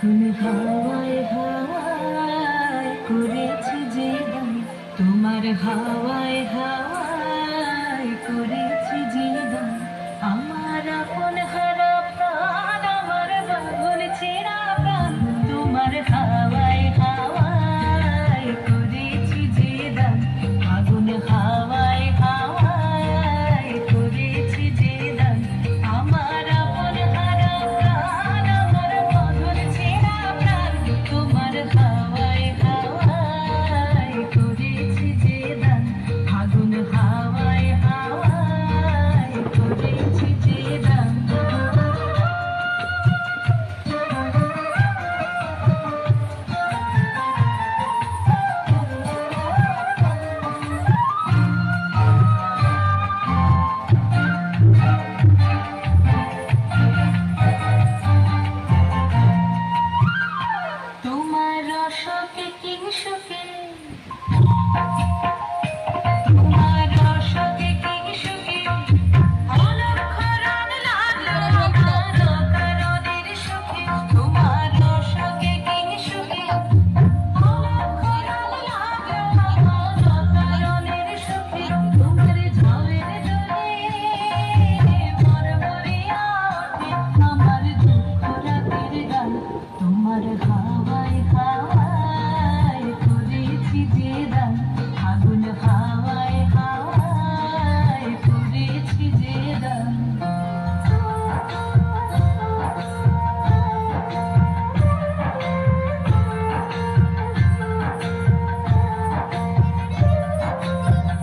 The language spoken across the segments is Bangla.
আগুন হাওয়ায় হাওয়ায় করেছি যে গান, তোমার হাওয়ায় হাওয়ায় করেছি যে গান। আমার আপন হারা প্রাণ, আমার বাঁধন ছেঁড়া প্রাণ, তোমার হাওয়ায় হাওয়ায় করেছি যে গান। আগুন হাওয়ায় হাওয়ায় করেছি যে গান। আমার আপন হারা প্রাণ, আমার বাঁধন ছেঁড়া প্রাণ, তোমার হাওয়ায় হাওয়ায় করেছি যে গান। আগুন হাওয়ায় হাওয়ায় করেছি যে গান। তোমার রসকে কিংসুকে, তোমার রসকে কিংসুকে অলক্ষরণ লাগলো আমার কারণের সুখে। তোমার রসকে কিংসুকে অলক্ষরণ লাগলো আমার কারণের সুখে। তোমার ঝড়ের দোলে মরমরিয়া ওঠে আমার দুঃখ রাতের গান। তোমার হাওয়ায় হাওয়ায় করেছি যে গান। আগুন হাওয়ায় হাওয়ায় করেছি যে গান।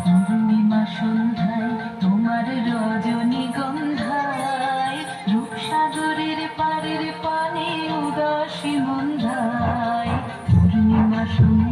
পূর্ণিমা সন্ধ্যায় তোমার রজনীগন্ধায়, রূপসাগরের পাড়ের পানে উদাসী মন্ধায়। পূর্ণিমা সন্ধ্যায়